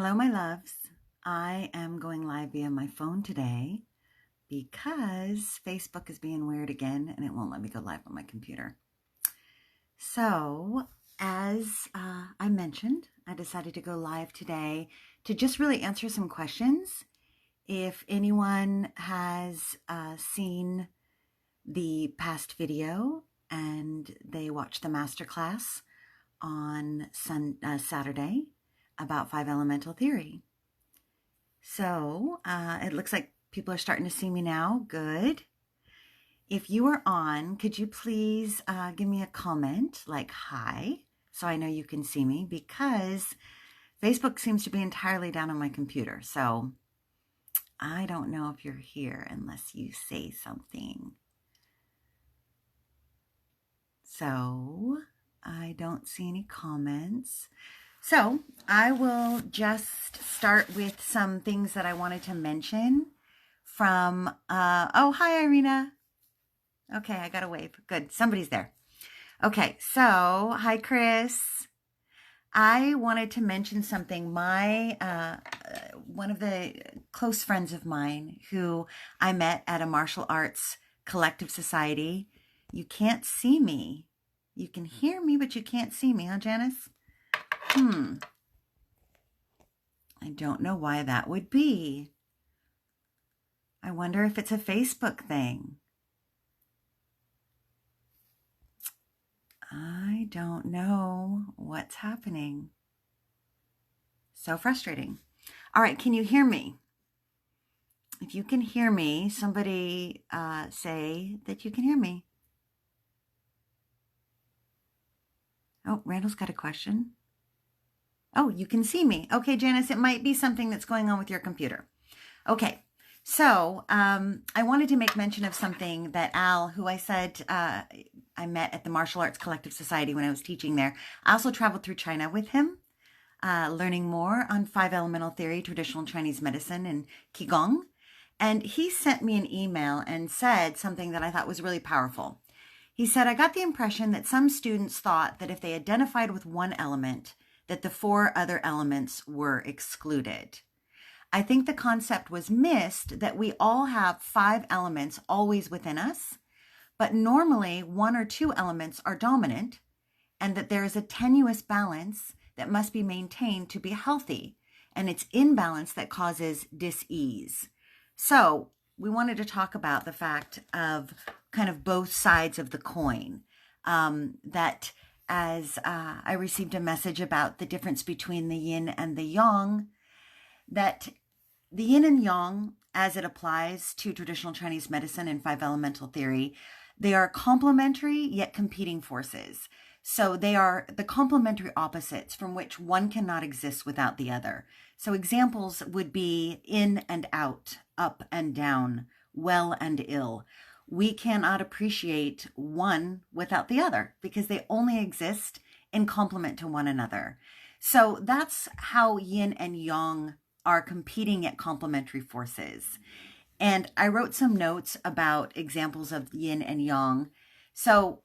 Hello, my loves. I am going live via my phone today because Facebook is being weird again and it won't let me go live on my computer. So, as I mentioned, I decided to go live today to just really answer some questions. If anyone has seen the past video and they watched the MasterClass on Saturday about 5 elemental theory. So it looks like people are starting to see me now. Good. If you are on, could you please give me a comment like hi, so I know you can see me, because Facebook seems to be entirely down on my computer. So I don't know if you're here unless you say something. So I don't see any comments. So I will just start with some things that I wanted to mention from, oh, hi, Irina. Okay, I got a wave. Good, somebody's there. Okay, so hi, Chris. I wanted to mention something. One of the close friends of mine who I met at a martial arts collective society. You can't see me. You can hear me, but you can't see me, huh, Janice? I don't know why that would be. I wonder if it's a Facebook thing. I don't know what's happening. So frustrating. All right, can you hear me? If you can hear me, somebody say that you can hear me. Oh, Randall's got a question. Oh, you can see me. Okay, Janice, it might be something that's going on with your computer. Okay, so I wanted to make mention of something that Al, who I said I met at the Martial Arts Collective Society when I was teaching there. I also traveled through China with him, learning more on 5 elemental theory, traditional Chinese medicine, and Qigong. And he sent me an email and said something that I thought was really powerful. He said, I got the impression that some students thought that if they identified with one element, that the 4 other elements were excluded. I think the concept was missed that we all have 5 elements always within us, but normally 1 or 2 elements are dominant, and that there is a tenuous balance that must be maintained to be healthy, and it's imbalance that causes dis-ease. So we wanted to talk about the fact of kind of both sides of the coin, that as I received a message about the difference between the yin and the yang, that the yin and yang, as it applies to traditional Chinese medicine and 5 elemental theory, they are complementary yet competing forces. So they are the complementary opposites from which one cannot exist without the other. So examples would be in and out, up and down, well and ill. We cannot appreciate one without the other because they only exist in complement to one another. So that's how yin and yang are competing yet complementary forces. And I wrote some notes about examples of yin and yang. So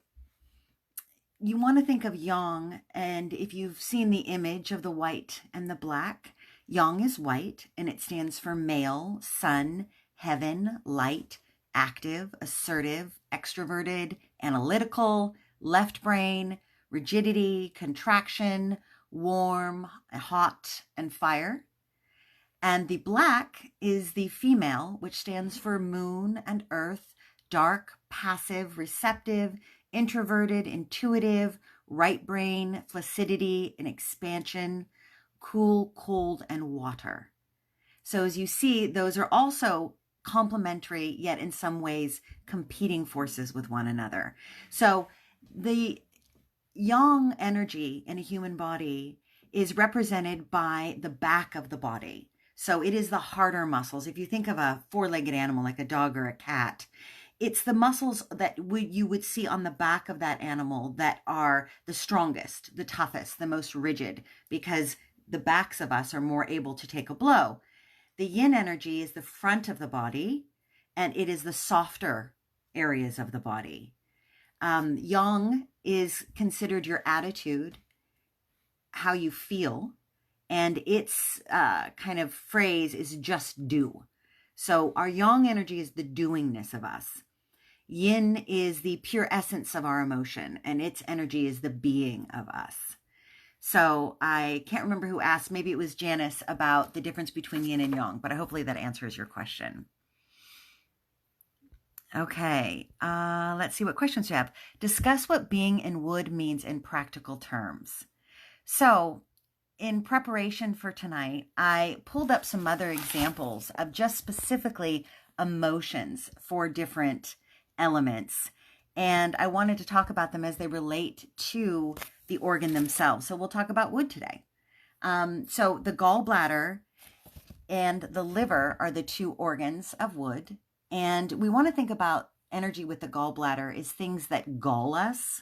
you want to think of yang, and if you've seen the image of the white and the black, yang is white, and it stands for male, sun, heaven, light, active, assertive, extroverted, analytical, left brain, rigidity, contraction, warm, hot, and fire. And the black is the female, which stands for moon and earth, dark, passive, receptive, introverted, intuitive, right brain, flaccidity and expansion, cool, cold, and water. So as you see, those are also complementary, yet in some ways competing forces with one another. So the yang energy in a human body is represented by the back of the body. So it is the harder muscles. If you think of a 4-legged animal like a dog or a cat, it's the muscles that you would see on the back of that animal that are the strongest, the toughest, the most rigid, because the backs of us are more able to take a blow. The yin energy is the front of the body, and it is the softer areas of the body. Yang is considered your attitude, how you feel, and its kind of phrase is just do. So our yang energy is the doingness of us. Yin is the pure essence of our emotion, and its energy is the being of us. So I can't remember who asked, maybe it was Janice, about the difference between yin and yang, but hopefully that answers your question. Okay, let's see what questions you have. Discuss what being in wood means in practical terms. So in preparation for tonight, I pulled up some other examples of just specifically emotions for different elements. And I wanted to talk about them as they relate to the organ themselves. So we'll talk about wood today. So the gallbladder and the liver are the two organs of wood. And we want to think about energy with the gallbladder as things that gall us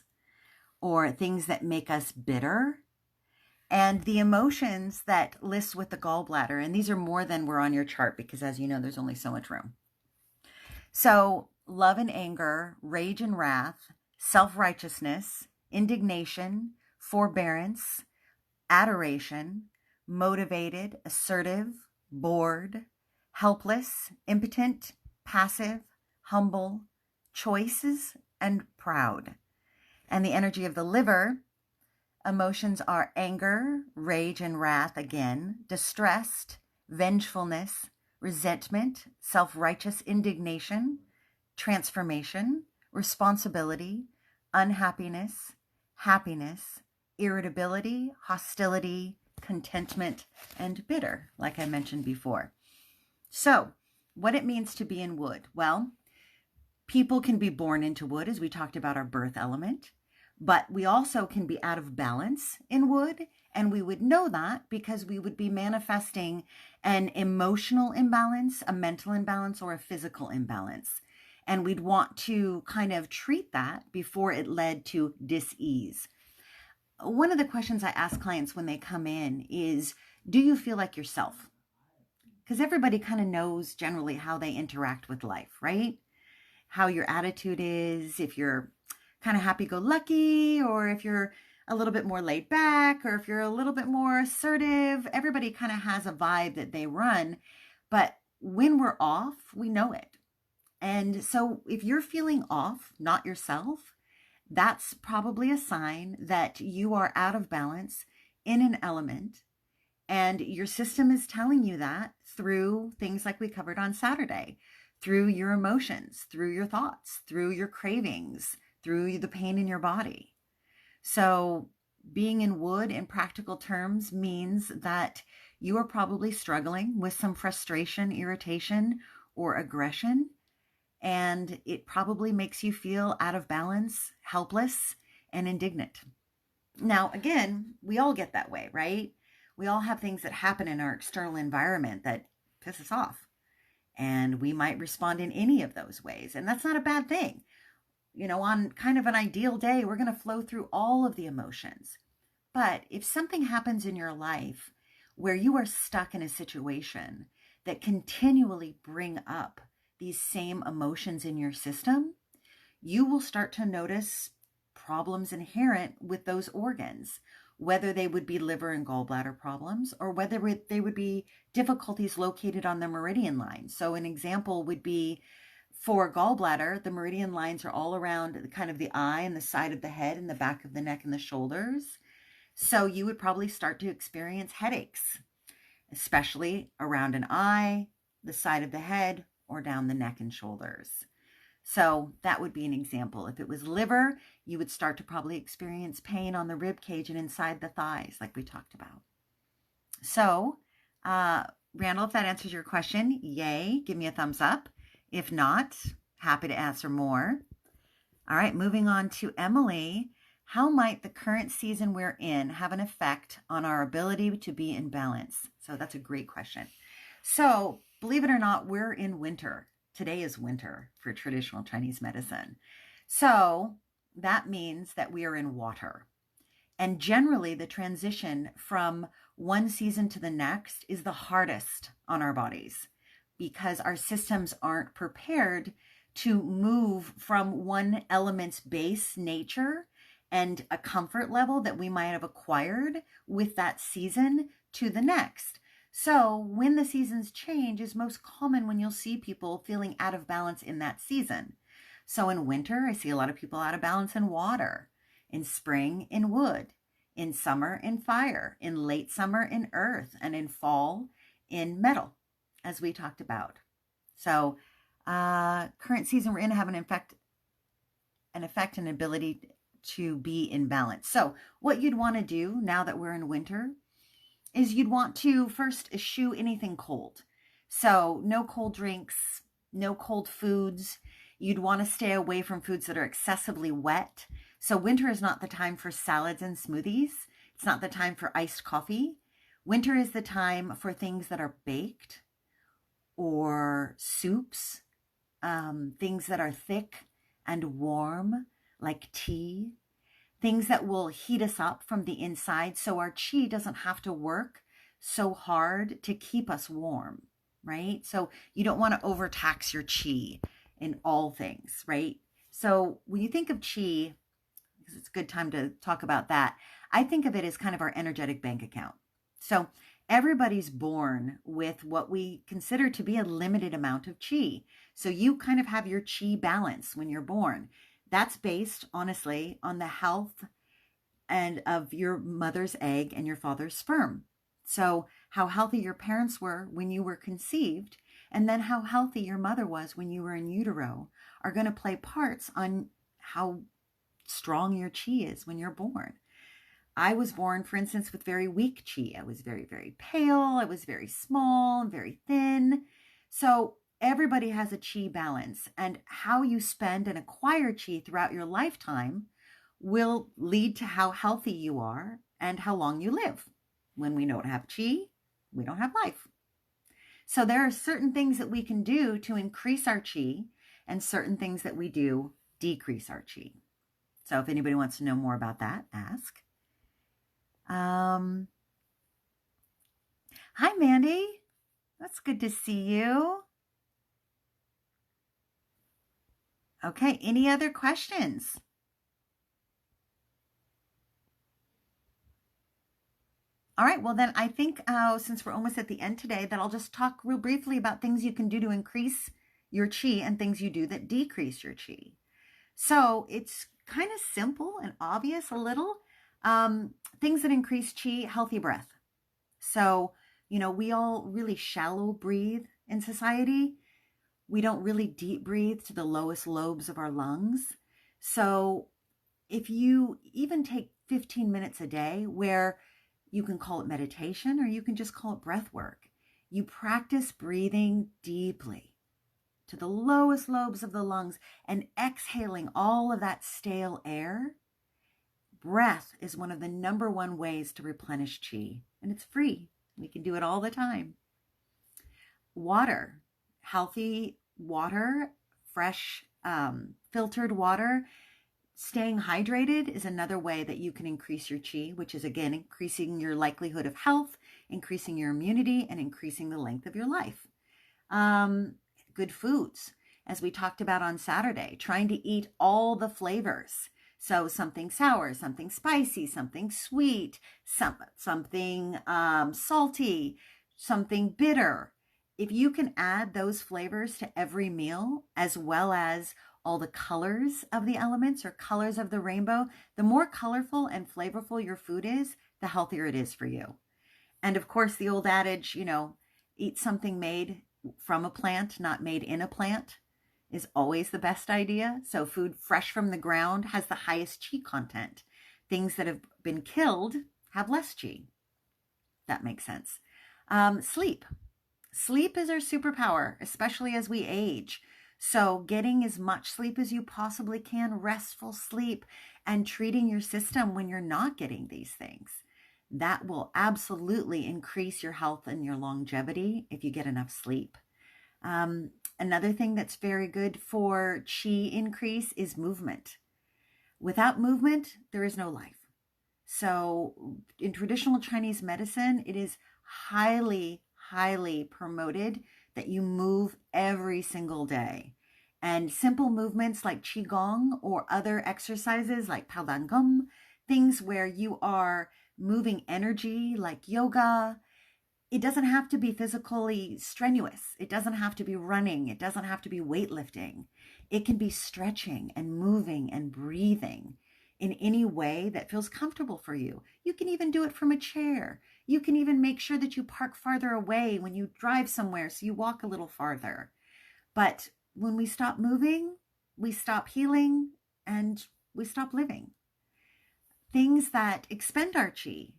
or things that make us bitter. And the emotions that list with the gallbladder, and these are more than were on your chart because, as you know, there's only so much room. So love and anger, rage and wrath, self-righteousness, indignation, forbearance, adoration, motivated, assertive, bored, helpless, impotent, passive, humble, choices, and proud. And the energy of the liver, emotions are anger, rage and wrath again, distressed, vengefulness, resentment, self-righteous indignation, transformation, responsibility, unhappiness, happiness, irritability, hostility, contentment, and bitter, like I mentioned before. So, what it means to be in wood. Well, people can be born into wood, as we talked about our birth element, but we also can be out of balance in wood, and we would know that because we would be manifesting an emotional imbalance, a mental imbalance, or a physical imbalance. And we'd want to kind of treat that before it led to dis-ease. One of the questions I ask clients when they come in is, do you feel like yourself? Because everybody kind of knows generally how they interact with life, right? How your attitude is, if you're kind of happy-go-lucky, or if you're a little bit more laid back, or if you're a little bit more assertive. Everybody kind of has a vibe that they run, but when we're off, we know it. And so if you're feeling off, not yourself, that's probably a sign that you are out of balance in an element. And your system is telling you that through things like we covered on Saturday, through your emotions, through your thoughts, through your cravings, through the pain in your body. So being in wood in practical terms means that you are probably struggling with some frustration, irritation, or aggression. And it probably makes you feel out of balance, helpless, and indignant. Now, again, we all get that way, right? We all have things that happen in our external environment that piss us off. And we might respond in any of those ways. And that's not a bad thing. You know, on kind of an ideal day, we're going to flow through all of the emotions. But if something happens in your life where you are stuck in a situation that continually bring up these same emotions in your system, you will start to notice problems inherent with those organs, whether they would be liver and gallbladder problems or whether they would be difficulties located on the meridian line. So an example would be for gallbladder, the meridian lines are all around kind of the eye and the side of the head and the back of the neck and the shoulders. So you would probably start to experience headaches, especially around an eye, the side of the head, or down the neck and shoulders. So that would be an example. If it was liver, you would start to probably experience pain on the rib cage and inside the thighs, like we talked about. So, Randall, if that answers your question, yay, give me a thumbs up. If not, happy to answer more. All right, moving on to Emily. How might the current season we're in have an effect on our ability to be in balance? So that's a great question. So, believe it or not, we're in winter. Today is winter for traditional Chinese medicine. So that means that we are in water. And generally the transition from one season to the next is the hardest on our bodies because our systems aren't prepared to move from one element's base nature and a comfort level that we might have acquired with that season to the next. So when the seasons change is most common when you'll see people feeling out of balance in that season. So in winter, I see a lot of people out of balance in water, in spring, in wood, in summer, in fire, in late summer, in earth, and in fall, in metal, as we talked about. So current season we're in have an effect and ability to be in balance. So what you'd want to do now that we're in winter is you'd want to first eschew anything cold. So no cold drinks, no cold foods. You'd want to stay away from foods that are excessively wet. So winter is not the time for salads and smoothies. It's not the time for iced coffee. Winter is the time for things that are baked or soups, things that are thick and warm, like tea, things that will heat us up from the inside so our chi doesn't have to work so hard to keep us warm, right? So you don't want to overtax your chi in all things, right? So when you think of chi, because it's a good time to talk about that, I think of it as kind of our energetic bank account. So everybody's born with what we consider to be a limited amount of chi. So you kind of have your chi balance when you're born. That's based, honestly, on the health and of your mother's egg and your father's sperm. So how healthy your parents were when you were conceived, and then how healthy your mother was when you were in utero, are going to play parts on how strong your chi is when you're born. I was born, for instance, with very weak chi. I was very, very pale. I was very small and very thin. So everybody has a chi balance, and how you spend and acquire chi throughout your lifetime will lead to how healthy you are and how long you live. When we don't have chi, we don't have life. So there are certain things that we can do to increase our chi and certain things that we do decrease our chi. So if anybody wants to know more about that, ask. Hi, Mandy. That's good to see you. Okay, any other questions? All right, well then I think since we're almost at the end today, that I'll just talk real briefly about things you can do to increase your chi and things you do that decrease your chi. So it's kind of simple and obvious a little. Things that increase chi, healthy breath. So, we all really shallow breathe in society. We don't really deep breathe to the lowest lobes of our lungs. So if you even take 15 minutes a day, where you can call it meditation or you can just call it breath work, you practice breathing deeply to the lowest lobes of the lungs and exhaling all of that stale air. Breath is one of the number one ways to replenish chi, and it's free. We can do it all the time. Water, healthy water, fresh, filtered water. Staying hydrated is another way that you can increase your chi, which is, again, increasing your likelihood of health, increasing your immunity, and increasing the length of your life. Good foods, as we talked about on Saturday, trying to eat all the flavors. So something sour, something spicy, something sweet, something salty, something bitter. If you can add those flavors to every meal, as well as all the colors of the elements or colors of the rainbow, the more colorful and flavorful your food is, the healthier it is for you. And of course, the old adage, eat something made from a plant, not made in a plant, is always the best idea. So food fresh from the ground has the highest chi content. Things that have been killed have less chi. That makes sense. Sleep. Sleep is our superpower, especially as we age. So getting as much sleep as you possibly can, restful sleep, and treating your system when you're not getting these things. That will absolutely increase your health and your longevity if you get enough sleep. Another thing that's very good for chi increase is movement. Without movement, there is no life. So in traditional Chinese medicine, it is highly, highly promoted that you move every single day. And simple movements like Qigong or other exercises like Gum, things where you are moving energy like yoga. It doesn't have to be physically strenuous. It doesn't have to be running. It doesn't have to be weightlifting. It can be stretching and moving and breathing in any way that feels comfortable for you. You can even do it from a chair. You can even make sure that you park farther away when you drive somewhere so you walk a little farther. But when we stop moving, we stop healing and we stop living. Things that expend our qi.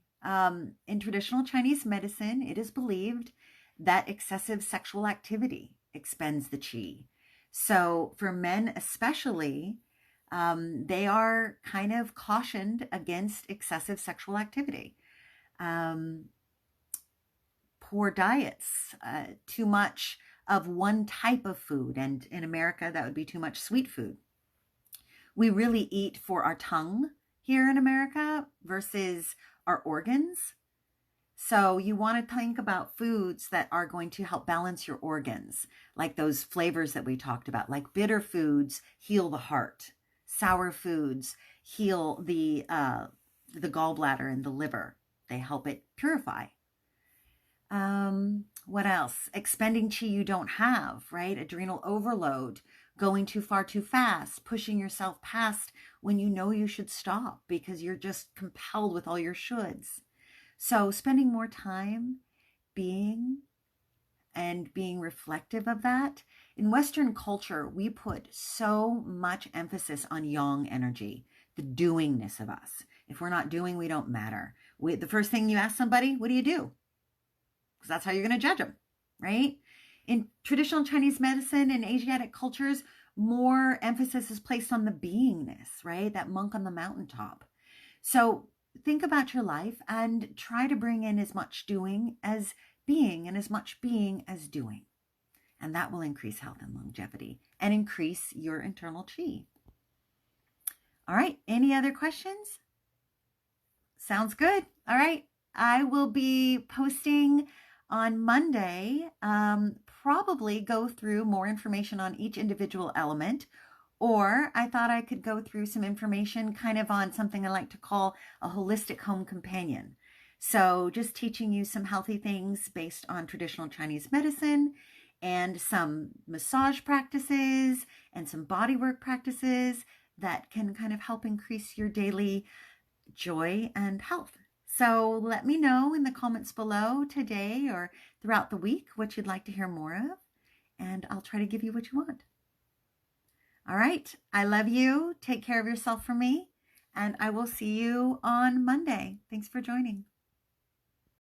In traditional Chinese medicine, it is believed that excessive sexual activity expends the qi. So for men especially, they are kind of cautioned against excessive sexual activity. Poor diets, too much of one type of food, and in America that would be too much sweet food. We really eat for our tongue here in America versus our organs. So you want to think about foods that are going to help balance your organs, like those flavors that we talked about, like bitter foods heal the heart, sour foods heal the gallbladder and the liver. They help it purify. What else? Expending qi you don't have, right? Adrenal overload, going too far too fast, pushing yourself past when you know you should stop because you're just compelled with all your shoulds. So spending more time being and being reflective of that. In Western culture, we put so much emphasis on yang energy, the doingness of us. If we're not doing, we don't matter. The first thing you ask somebody, what do you do? Because that's how you're going to judge them, right? In traditional Chinese medicine and Asiatic cultures, more emphasis is placed on the beingness, right? That monk on the mountaintop. So think about your life and try to bring in as much doing as being and as much being as doing. And that will increase health and longevity and increase your internal qi. All right, any other questions? Sounds good. All right, I will be posting on Monday, probably go through more information on each individual element, or I thought I could go through some information kind of on something I like to call a holistic home companion. So just teaching you some healthy things based on traditional Chinese medicine and some massage practices and some bodywork practices that can kind of help increase your daily joy and health. So let me know in the comments below today or throughout the week what you'd like to hear more of, and I'll try to give you what you want. All right, I love you. Take care of yourself for me, and I will see you on Monday. Thanks for joining.